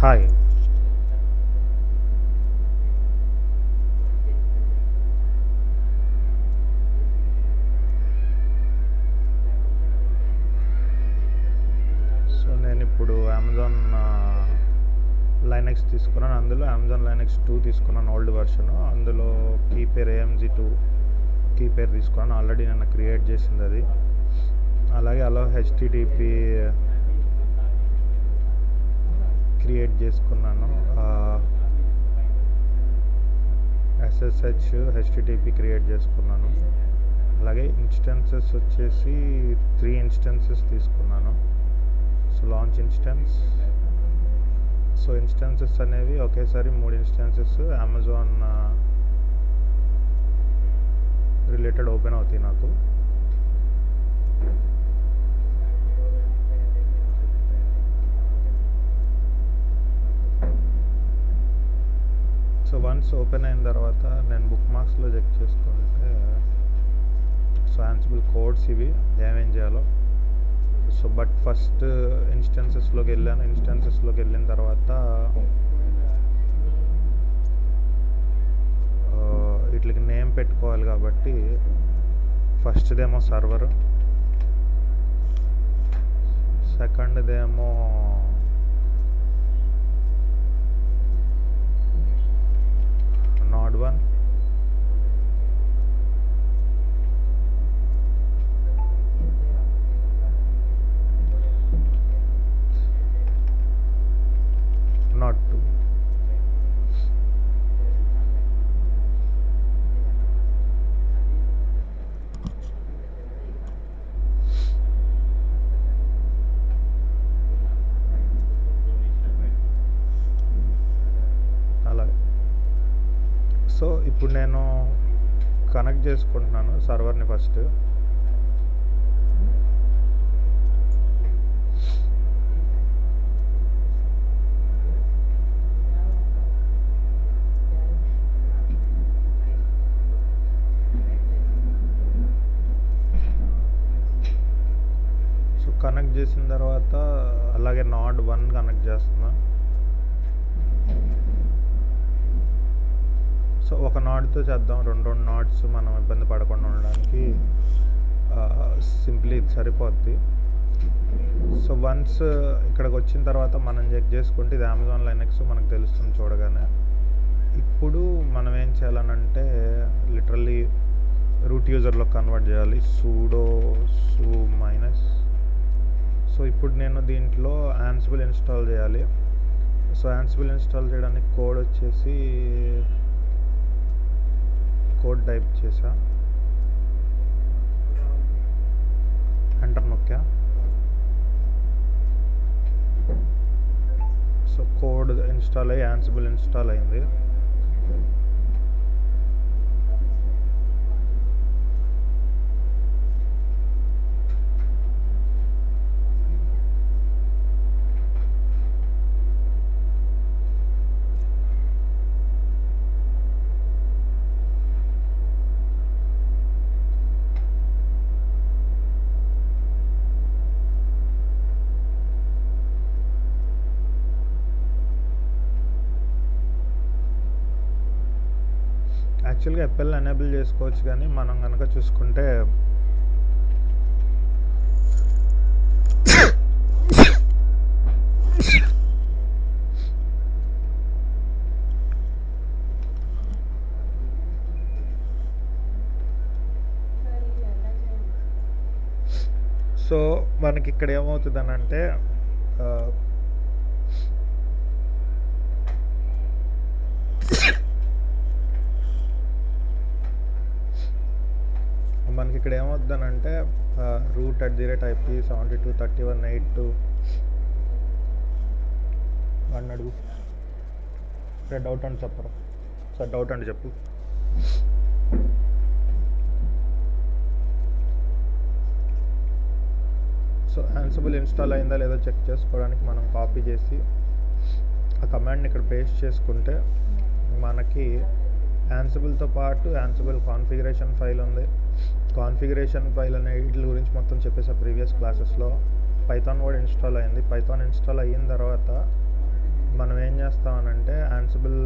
Hi. So నేనిప్పుడు Amazon Linux తీసుకున్నాను. అందులో అమెజాన్ లైనెక్స్ 2 తీసుకున్నాను, ఓల్డ్ వెర్షన్. అందులో key pair AMG2 key pair తీసుకున్నాను. ఆల్రెడీ నేను క్రియేట్ చేసింది అది. అలాగే HTTP క్రియేట్ చేసుకున్నాను. SSH HTTP క్రియేట్ చేసుకున్నాను. అలాగే ఇన్స్టెన్సెస్ వచ్చేసి 3 ఇన్స్టెన్సెస్ తీసుకున్నాను. So launch instance. So instances అనేవి ఒకేసారి 3 ఇన్స్టెన్సెస్ అమెజాన్ రిలేటెడ్ ఓపెన్ అవుతాయి నాకు. సో వన్స్ ఓపెన్ అయిన తర్వాత నేను బుక్ మార్క్స్లో చెక్ చేసుకుంటే సో యాన్సిబుల్ కోడ్స్ ఇవి ఏమేం చేయాలో. సో బట్ ఫస్ట్ ఇన్స్టెన్సెస్లోకి వెళ్ళాను. ఇన్స్టెన్సెస్లోకి వెళ్ళిన తర్వాత వీటికి నేమ్ పెట్టుకోవాలి కాబట్టి ఫస్ట్దేమో సర్వర్, సెకండ్దేమో node1, node2. అలాగే సో ఇప్పుడు నేను కనెక్ట్ చేసుకుంటున్నాను సర్వర్ని ఫస్ట్. సో కనెక్ట్ చేసిన తర్వాత అలాగే node1 కనెక్ట్ చేస్తున్నా. సో ఒక నాడ్తో చేద్దాం, రెండు నాడ్స్ మనం ఇబ్బంది పడకుండా ఉండడానికి సింప్లీ ఇది సరిపోద్ది. సో వన్స్ ఇక్కడికి వచ్చిన తర్వాత మనం చెక్ చేసుకుంటే ఇది అమెజాన్ లైనెక్స్ మనకు తెలుస్తుంది చూడగానే. ఇప్పుడు మనం ఏం చేయాలనంటే లిటరల్లీ రూట్ యూజర్లో కన్వర్ట్ చేయాలి, sudo su మైనస్. సో ఇప్పుడు నేను దీంట్లో యాన్సిబుల్ ఇన్స్టాల్ చేయాలి. సో యాన్సిబుల్ ఇన్స్టాల్ చేయడానికి కోడ్ వచ్చేసి కోడ్ టైప్ చేసా, ఎంటర్ నొక్కా. సో కోడ్ ఇన్స్టాల్ అయ్యి యాన్సిబుల్ ఇన్స్టాల్ అయింది. యాక్చువల్గా ఎప్ఎల్ ఎనేబుల్ చేసుకోవచ్చు, కానీ మనం కనుక చూసుకుంటే సో మనకి ఇక్కడ ఏమవుతుంది అంటే మనకి ఇక్కడ ఏమవుతుందనంటే root @IP 72.31.8 అని అడుగు. డౌట్ అని చెప్పరా సార్? డౌట్ అండి చెప్పు. సో యాన్సిబుల్ ఇన్స్టాల్ అయిందా లేదా చెక్ చేసుకోవడానికి మనం కాపీ చేసి ఆ కమాండ్ని ఇక్కడ పేస్ట్ చేసుకుంటే మనకి యాన్సిబుల్తో పాటు యాన్సిబుల్ కాన్ఫిగరేషన్ ఫైల్ ఉంది. కాన్ఫిగరేషన్ ఫైల్ అనే వీటి గురించి మొత్తం చెప్పేసా ప్రీవియస్ క్లాసెస్లో. పైథాన్ కూడా ఇన్స్టాల్ అయింది. పైథాన్ ఇన్స్టాల్ అయిన తర్వాత మనం ఏం చేస్తామనంటే యాన్సిబుల్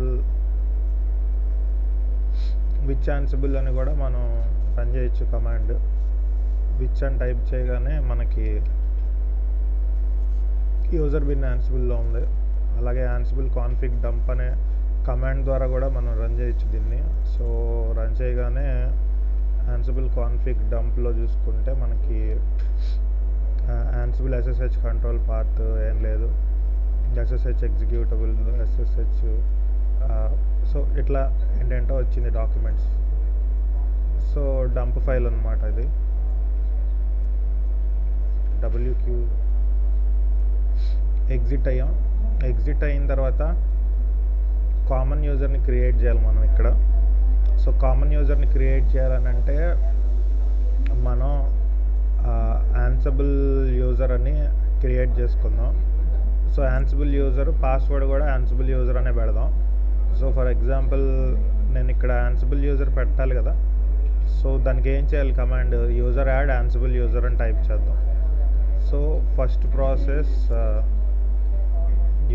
విచ్ యాన్సిబుల్ అని కూడా మనం రన్ చేయొచ్చు కమాండ్. విచ్ అని టైప్ చేయగానే మనకి యూజర్ బిన్ యాన్సిబుల్లో ఉంది. అలాగే యాన్సిబుల్ కాన్ఫిగ్ డంప్ అనే కమాండ్ ద్వారా కూడా మనం రన్ చేయొచ్చు దీన్ని. సో రన్ చేయగానే యాన్సిబుల్ కాన్ఫిగ్ డంప్లో చూసుకుంటే మనకి యాన్సిబుల్ SSH కంట్రోల్ పాత్ ఏం లేదు, SSH ఎగ్జిక్యూటబుల్, SSH సో ఇట్లా ఏంటంటే వచ్చింది డాక్యుమెంట్స్. సో డంప్ ఫైల్ అనమాట ఇది. WQ ఎగ్జిట్ అయ్యాం. ఎగ్జిట్ అయిన తర్వాత కామన్ యూజర్ని క్రియేట్ చేయాలి మనం ఇక్కడ. సో కామన్ యూజర్ని క్రియేట్ చేయాలని అంటే మనం యాన్సిబుల్ యూజర్ అని క్రియేట్ చేసుకుందాం. సో యాన్సిబుల్ యూజర్ పాస్వర్డ్ కూడా యాన్సిబుల్ యూజర్ అనే పెడదాం. సో ఫర్ ఎగ్జాంపుల్ నేను ఇక్కడ యాన్సిబుల్ యూజర్ పెట్టాలి కదా. సో దానికి ఏం చేయాలి, command user add Ansible user అని టైప్ చేద్దాం. So first process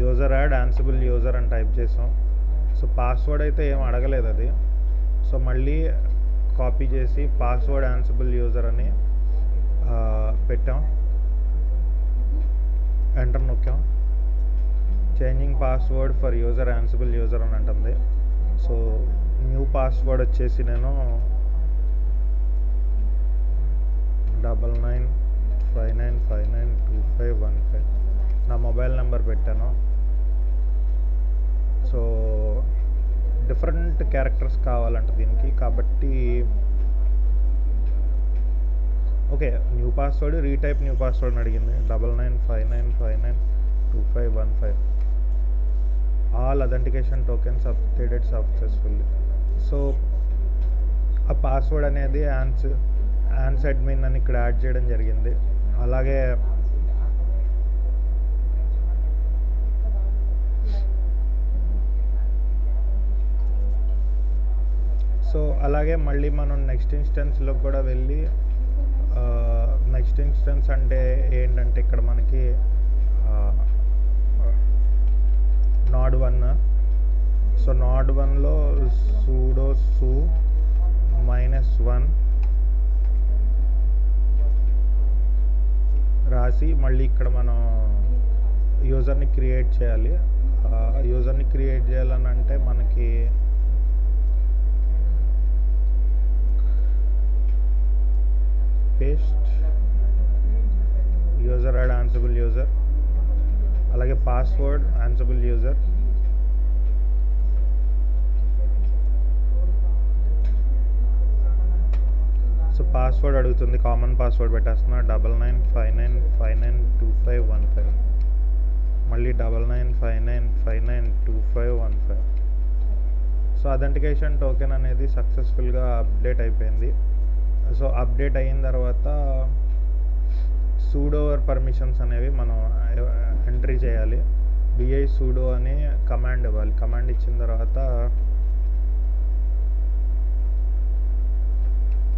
user add Ansible user అని టైప్ చేసాం. సో పాస్వర్డ్ అయితే ఏం అడగలేదు అది. సో మళ్ళీ కాపీ చేసి పాస్వర్డ్ యాన్సిబుల్ యూజర్ అని పెట్టాం, ఎంటర్ నొక్కాం. Changing password for user Ansible user అని అంటుంది. సో న్యూ పాస్వర్డ్ వచ్చేసి నేను 9959592515 నా మొబైల్ నెంబర్ పెట్టాను. సో డిఫరెంట్ క్యారెక్టర్స్ కావాలంట దీనికి, కాబట్టి okay new password retype new password అడిగింది. 9959592515 all authentication tokens updated successfully. So ఆ పాస్వర్డ్ అనేది యాన్స్ అడ్మిన్ అని ఇక్కడ యాడ్ చేయడం జరిగింది. అలాగే మళ్ళీ మనం నెక్స్ట్ ఇన్స్టెన్స్లో కూడా వెళ్ళి నెక్స్ట్ ఇన్స్టెన్స్ అంటే ఏంటంటే ఇక్కడ మనకి node 1. So node 1లో sudo su -1 రాసి మళ్ళీ ఇక్కడ మనం యూజర్ని క్రియేట్ చేయాలి. యూజర్ని క్రియేట్ చేయాలని అంటే మనకి paste user add Ansible user, అలాగే password Ansible user, so password అడుగుతుంది, కామన్ పాస్వర్డ్ పెట్టేస్తున్నా 9959592515, మళ్ళీ 9959592515. సో అథెంటికేషన్ టోకెన్ అనేది సక్సెస్ఫుల్గా అప్డేట్ అయిపోయింది. సో అప్డేట్ అయిన తర్వాత sudo పర్మిషన్స్ అనేవి మనం ఎంట్రీ చేయాలి. vi sudo అని కమాండ్ ఇవ్వాలి. కమాండ్ ఇచ్చిన తర్వాత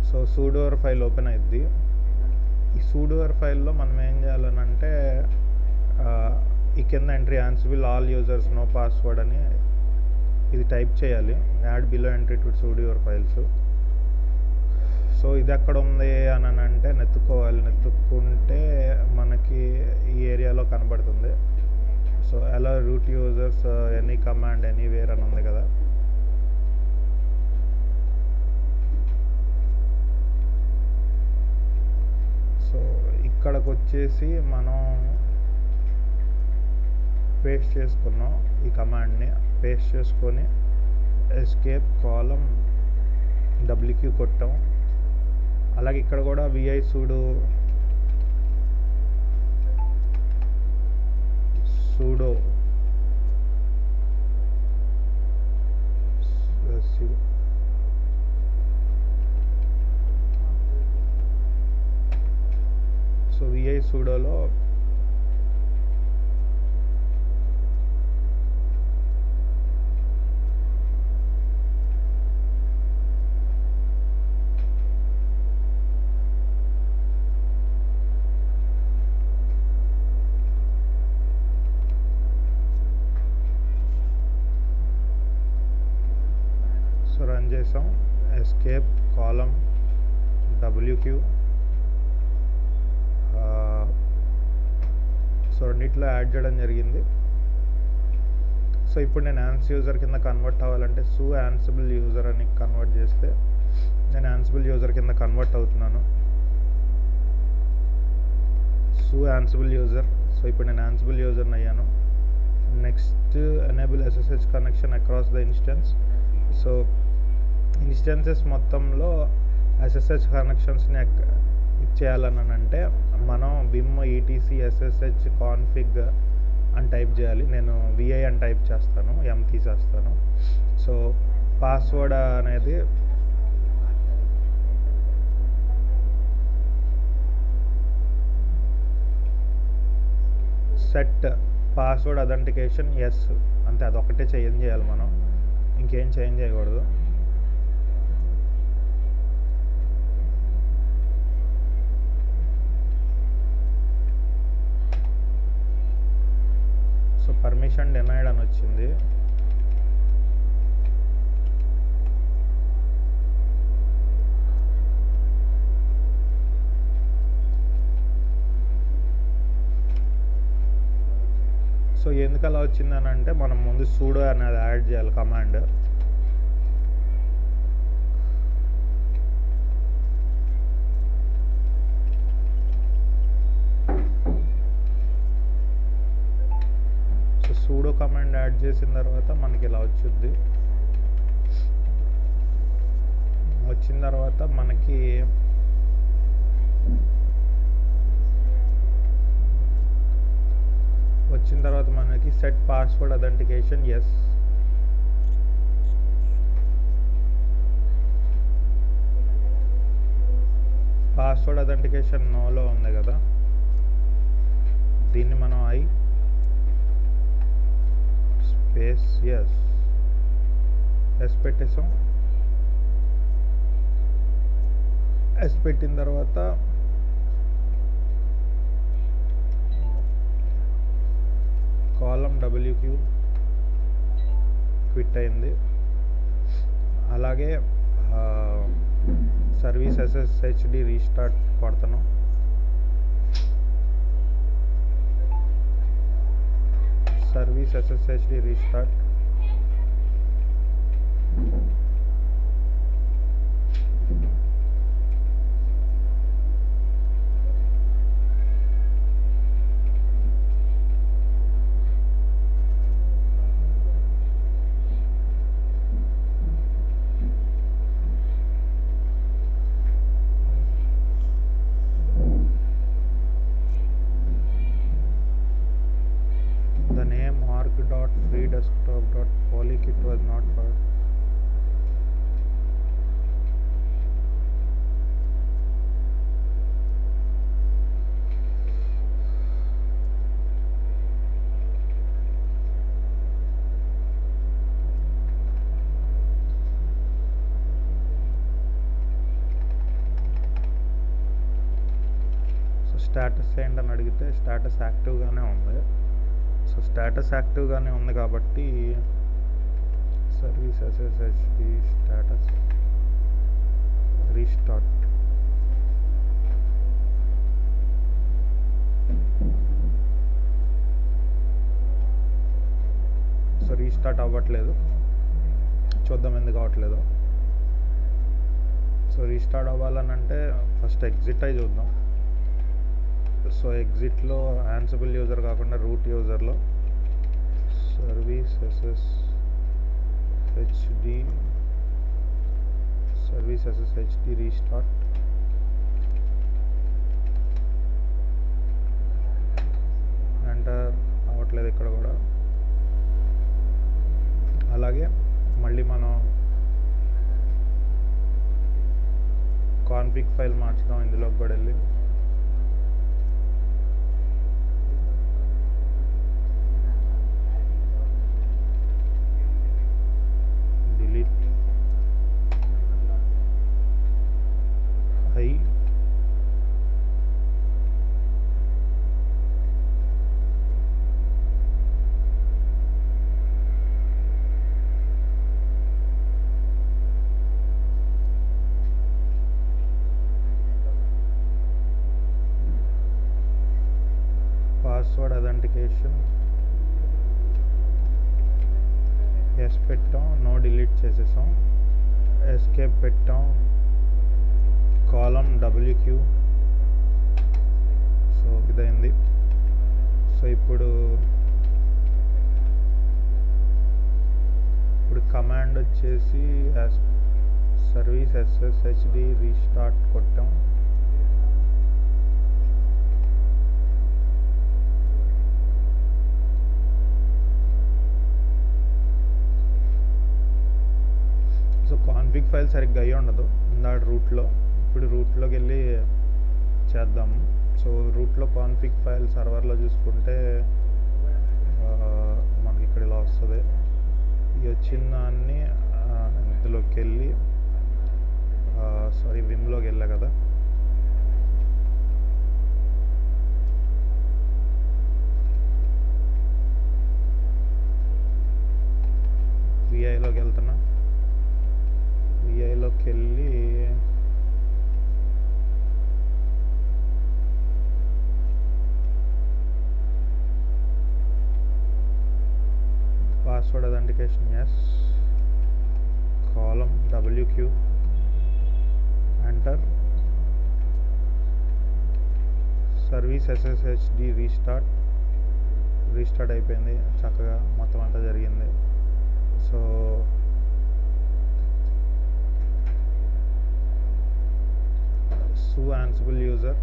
సో sudo ఫైల్ ఓపెన్ అయింది. ఈ sudo ఫైల్లో మనం ఏం చేయాలని అంటే ఈ కింద entry ansible all users no password అని ఇది టైప్ చేయాలి. Add below entry to sudo files. So ఇది ఎక్కడ ఉంది అని అంటే నెత్తుక్కుంటే మనకి ఈ ఏరియాలో కనబడుతుంది. సో అలా root users any command anywhere అని ఉంది కదా. సో ఇక్కడికి వచ్చేసి మనం పేస్ట్ చేసుకున్నాం. ఈ కమాండ్ని పేస్ట్ చేసుకొని ఎస్కేప్ కాలం WQ కొట్టాం. అలాగే ఇక్కడ కూడా vi sudo సో vi sudoలో చేసాం, ఎస్కేప్ కాలం WQ. సో రెండిట్లో యాడ్ చేయడం జరిగింది. సో ఇప్పుడు నేను యాన్స్ యూజర్ కింద కన్వర్ట్ అవ్వాలంటే యాన్సిబుల్ యూజర్ అని కన్వర్ట్ చేస్తే నేను యాన్సిబుల్ యూజర్ కింద కన్వర్ట్ అవుతున్నాను. Ansible user. సో ఇప్పుడు నేను యాన్సిబుల్ యూజర్ని అయ్యాను. Next enable SSH connection across the instance. So instances మొత్తంలో SSH కనెక్షన్స్ని ఇచ్చేయాలని అంటే మనం vim etc SSH config అని టైప్ చేయాలి. నేను VI అని టైప్ చేస్తాను, M తీసేస్తాను. సో పాస్వర్డ్ అనేది సెట్ పాస్వర్డ్ అథెంటికేషన్ ఎస్ అంతే, అదొకటే చేంజ్ చేయాలి మనం, ఇంకేం చేంజ్ చేయకూడదు. సో పర్మిషన్ డినైడ్ అని వచ్చింది. సో ఎందుకు అలా వచ్చిందని అంటే మనం ముందు sudo అనేది యాడ్ చేయాలి command. So sudo command add చేసిన తర్వాత మనకి ఇలా వచ్చింది. వచ్చిన తర్వాత మనకి set password authentication yes. Password authentication నోలో ఉంది కదా, దీన్ని మనం స్పేస్ ఎస్ పెట్టేసాం. ఎస్ పెట్టిన తర్వాత కాలం WQ క్విట్ అయింది. అలాగే సర్వీస్ SSHD రీస్టార్ట్ కొడతాను. Service SSHD restart. Free.desktop.polykit was not found. So status ఏంటి అని అడిగితే స్టేటస్ యాక్టివ్గానే ఉంది. సో స్టేటస్ యాక్టివ్గానే ఉంది కాబట్టి service SSHD status restart. So restart అవ్వట్లేదు, చూద్దాం ఎందుకు అవ్వట్లేదు. సో రీస్టార్ట్ అవ్వాలని అంటే ఫస్ట్ ఎగ్జిట్ అయి చూద్దాం. సో ఎగ్జిట్లో యాన్సిబుల్ యూజర్ కాకుండా రూట్ యూజర్లో సర్వీస్ SSHD రీస్టార్ట్. ఎంటర్ అవ్వట్లేదు ఇక్కడ కూడా. అలాగే మళ్ళీ మనం కాన్ఫిగ్ ఫైల్ మార్చుదాం. ఇందులోకి కూడా వెళ్ళి పాస్వర్డ్ అథెంటికేషన్ ఎస్ పెట్టాం, నో డిలీట్ చేసేసాం, ఎస్కేప్ పెట్టాం, కాలం WQ. సో ఇదైంది. సో ఇప్పుడు కమాండ్ వచ్చేసి సర్వీస్ SSHD రీస్టార్ట్ కొట్టాం. సో కాన్ఫిగ్ ఫైల్ సరిగ్గా అయ్యి ఉండదు ఇందాక రూట్లో. ఇప్పుడు రూట్లోకి వెళ్ళి చేద్దాము. సో రూట్లో కాన్ఫిగ్ ఫైల్ సర్వర్లో చూసుకుంటే మనకి ఇక్కడ ఇలా వస్తుంది. ఈ వచ్చిన దాన్ని ఇందులోకి వెళ్ళి విమ్లోకి వెళ్ళా కదా, VIలోకి వెళ్తున్నా. VIలోకి వెళ్ళి పాస్వర్డ్ అథెంటికేషన్ ఎస్, కాలం WQ, enter, service SSHD restart అయిపోయింది చక్కగా, మొత్తం అంతా జరిగింది. So Ansible user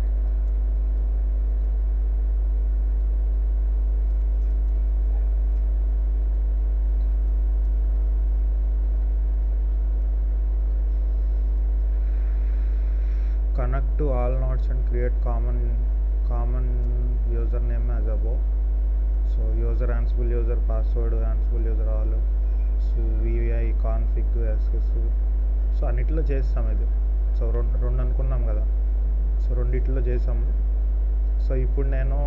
connect to all nodes and create common username as above. So user Ansible user, password Ansible user all, so VI config SS. So అన్నిట్లో చేస్తాం ఇది. So రెండు అనుకున్నాం కదా, సో రెండిట్లో చేసాము. సో ఇప్పుడు నేను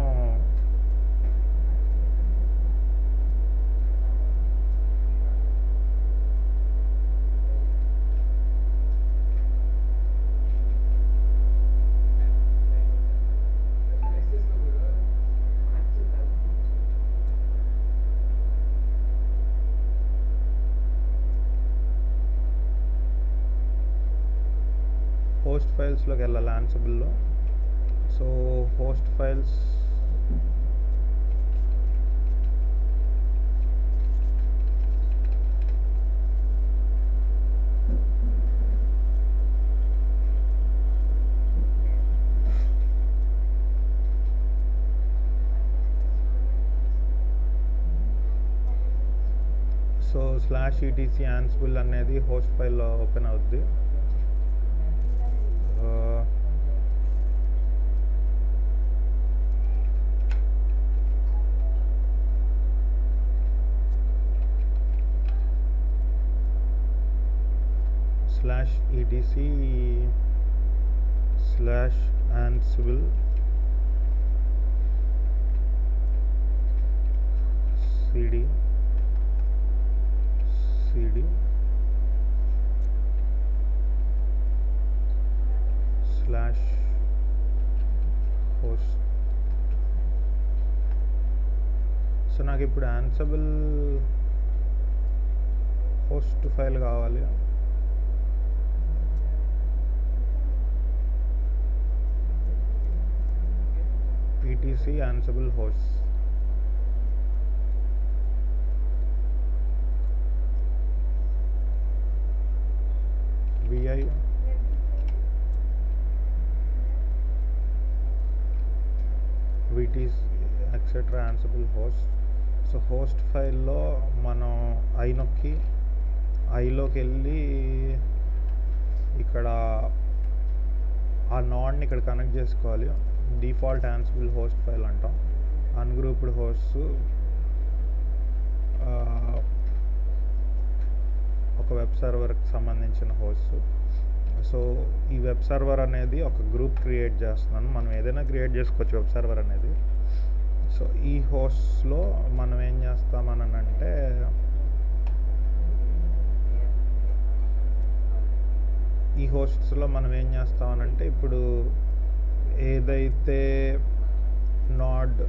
హోస్ట్ ఫైల్స్లోకి వెళ్ళాలి Ansibleలో. So host files so /etc Ansible అనేది హోస్ట్ ఫైల్లో ఓపెన్ అవుద్ది. /etc/Ansible cd /host. సో నాకు ఇప్పుడు Ansible హోస్ట్ ఫైల్ కావాలి. etc Ansible hosts. VI VTC etc Ansible host. So host ఫైల్లో మనం ఐ నొక్కి ఐలోకి వెళ్ళి ఇక్కడ ఆ నాడ్ని ఇక్కడ కనెక్ట్ చేసుకోవాలి. డిఫాల్ట్ Ansible హోస్ట్ ఫైల్ అంటాం. అన్గ్రూప్డ్ హోస్ట్స్ ఒక వెబ్ సర్వర్కి సంబంధించిన హోస్ట్. సో ఈ వెబ్ సర్వర్ అనేది ఒక గ్రూప్ క్రియేట్ చేస్తున్నాను. మనం ఏదైనా క్రియేట్ చేసుకోవచ్చు వెబ్ సర్వర్ అనేది. సో ఈ హోస్ట్లో మనం ఏం చేస్తామనంటే ఇప్పుడు ఏదైతే నాడ్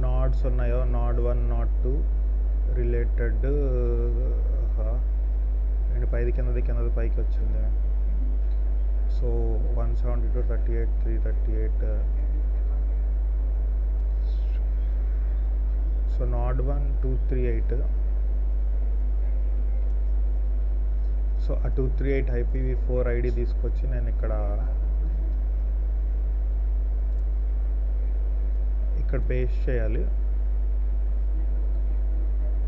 నాడ్స్ ఉన్నాయో నాడ్ 1 నాడ్ 2 రిలేటెడ్ అండ్ పైది కిందది పైకి వచ్చింది. సో 172 38 338. సో నాడ్ 1 238. సో ఆ 238 IPv4 ID తీసుకొచ్చి నేను ఇక్కడ పేస్ట్ చేయాలి.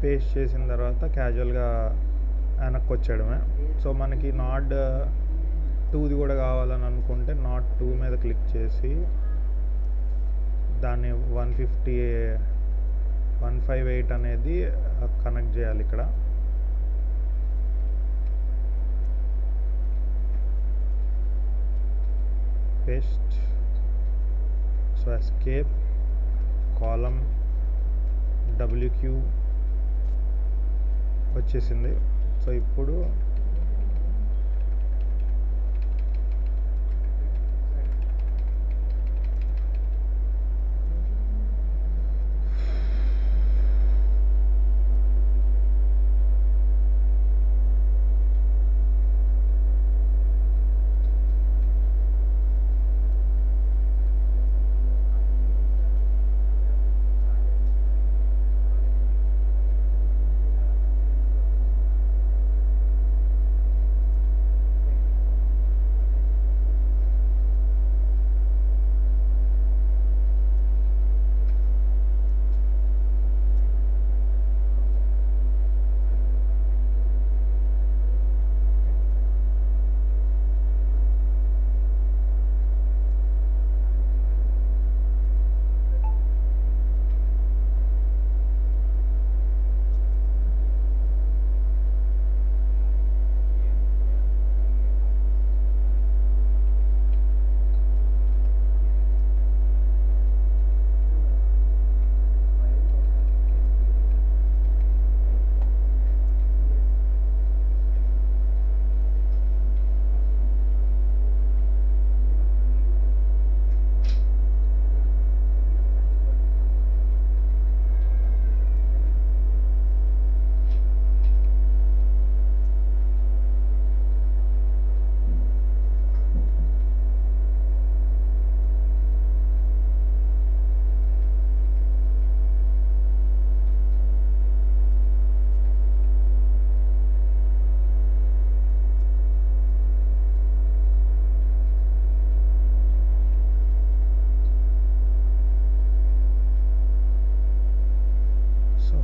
పేస్ట్ చేసిన తర్వాత క్యాజువల్గా వెనక్కి వచ్చేయడమే. సో మనకి నాడ్ 2ది కూడా కావాలని అనుకుంటే నాడ్ 2 మీద క్లిక్ చేసి దాన్ని 158 అనేది కనెక్ట్ చేయాలి ఇక్కడ. పేస్ట్. సో ఎస్కేప్ కాలం WQ వచ్చేసింది. సో ఇప్పుడు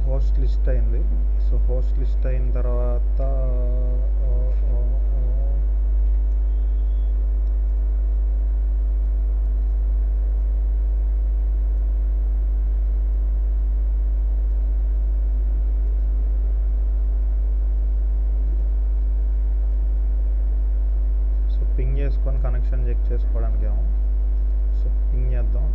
హోస్ట్ లిస్ట్ అయింది. సో హోస్ట్ లిస్ట్ అయిన తర్వాత సో పింగ్ చేసుకొని కనెక్షన్ చెక్ చేసుకోవడానికి ఏమో. సో పింగ్ చేద్దాం.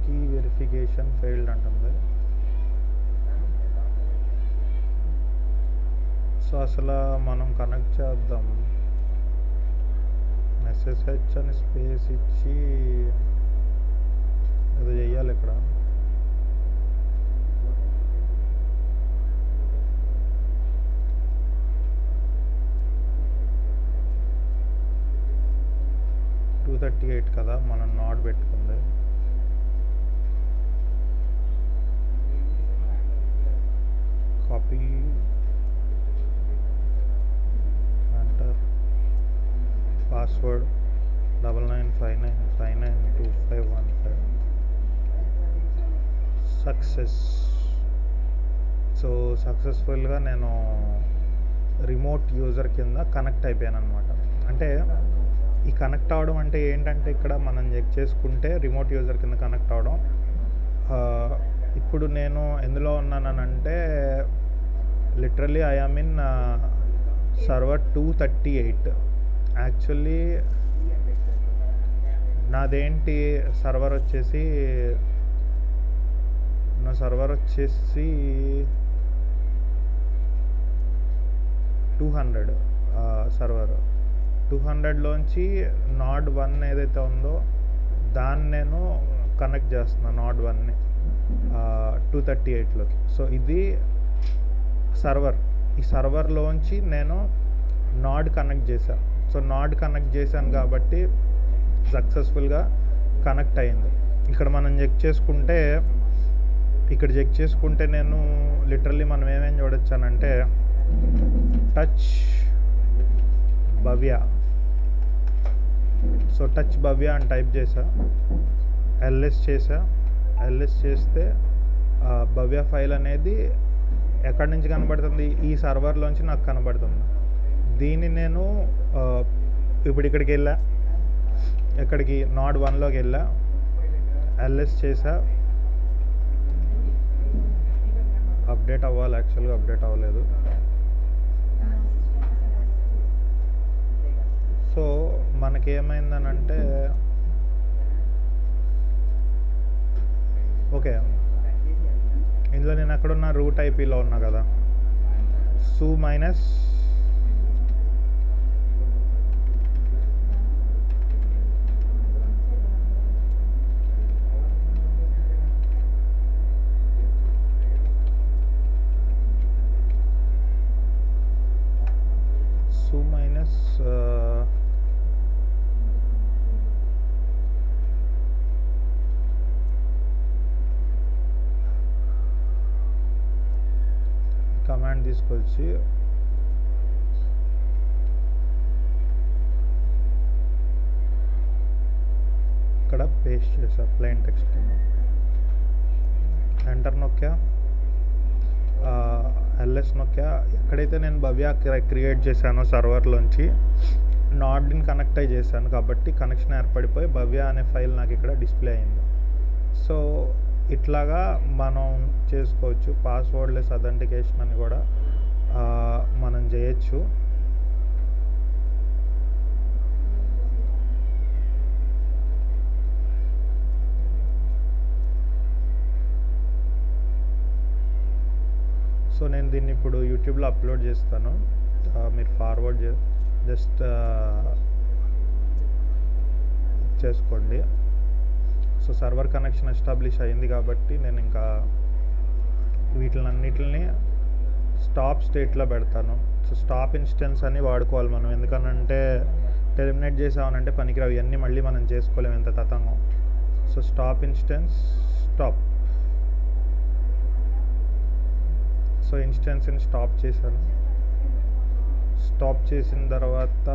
కీ వెరిఫికేషన్ ఫెయిల్డ్ అంటుంది. సో అసలు మనం కనెక్ట్ చేద్దాం. SSH అని స్పేస్ ఇచ్చి ఏదో చెయ్యాలి ఇక్కడ. $238 కదా మనం నాట్ పెట్టుకుంది. Password 9959592515 success. సో సక్సెస్ఫుల్గా నేను రిమోట్ యూజర్ కింద కనెక్ట్ అయిపోయాను అనమాట. అంటే ఈ కనెక్ట్ అవ్వడం అంటే ఏంటంటే ఇక్కడ మనం చెక్ చేసుకుంటే రిమోట్ యూజర్ కింద కనెక్ట్ అవ్వడం. ఇప్పుడు నేను ఎందులో ఉన్నానంటే literally I am in server 238. Actually నాదేంటి సర్వర్ వచ్చేసి నా సర్వర్ వచ్చేసి 200 సర్వర్ 200లోంచి నాడ్ 1 ఏదైతే ఉందో దాన్ని నేను కనెక్ట్ చేస్తున్నాను, నాడ్ 1ని 238లోకి. సో ఇది సర్వర్. ఈ సర్వర్లోంచి నేను నాడ్ కనెక్ట్ చేశాను. సో నాడ్ కనెక్ట్ చేశాను కాబట్టి సక్సెస్ఫుల్గా కనెక్ట్ అయింది. ఇక్కడ మనం చెక్ చేసుకుంటే నేను లిటరల్లీ మనం ఏమేం చూడొచ్చానంటే టచ్ భవ్య. సో టచ్ భవ్య అని టైప్ చేసా, ఎల్ఎస్ చేస్తే భవ్య ఫైల్ అనేది ఎక్కడి నుంచి కనబడుతుంది, ఈ సర్వర్లోంచి నాకు కనబడుతుంది. దీన్ని నేను ఇప్పుడు ఇక్కడికి వెళ్ళా, ఎక్కడికి నాడ్ 1లోకి వెళ్ళా, ఎల్ఎస్ చేసా, అప్డేట్ అవ్వాలి, యాక్చువల్గా అప్డేట్ అవ్వలేదు. సో మనకేమైందనంటే ఓకే, ఇందులో నేను ఎక్కడున్నా రూట్ ఐపీలో ఉన్నా కదా, su మైనస్ కమాండ్ తీసుకొచ్చి ఇక్కడ పేస్ట్ చేసా ప్లెయిన్ టెక్స్ట్ కింద, ఎంటర్ నొక్కా, ఎల్ఎస్ నొక్కా. ఎక్కడైతే నేను భవ్య క్రియేట్ చేశానో సర్వర్లోంచి నాడ్ని కనెక్ట్ అయి చేశాను కాబట్టి కనెక్షన్ ఏర్పడిపోయి భవ్య అనే ఫైల్ నాకు ఇక్కడ డిస్ప్లే అయింది. సో ఇట్లాగా మనం చేసుకోవచ్చు. పాస్వర్డ్లెస్ అథెంటికేషన్ అని కూడా మనం చేయొచ్చు. సో నేను దీన్ని ఇప్పుడు యూట్యూబ్లో అప్లోడ్ చేస్తాను, మీరు ఫార్వర్డ్ జస్ట్ చేసుకోండి. సో సర్వర్ కనెక్షన్ ఎస్టాబ్లిష్ అయింది కాబట్టి నేను ఇంకా వీటిలన్నిటిని స్టాప్ స్టేట్లో పెడతాను. సో స్టాప్ ఇన్స్టెన్స్ అని వాడుకోవాలి మనం, ఎందుకనంటే టెర్మినేట్ చేసామనంటే పనికిరావు, ఇవన్నీ మళ్ళీ మనం చేసుకోలేము ఎంత తతంగం. So stop instance stop. So ఇన్స్టెన్స్ని స్టాప్ చేశాను. స్టాప్ చేసిన తర్వాత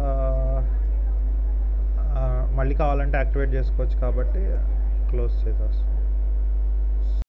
మళ్ళీ కావాలంటే యాక్టివేట్ చేసుకోవచ్చు కాబట్టి క్లోజ్ చేసేస్తాను.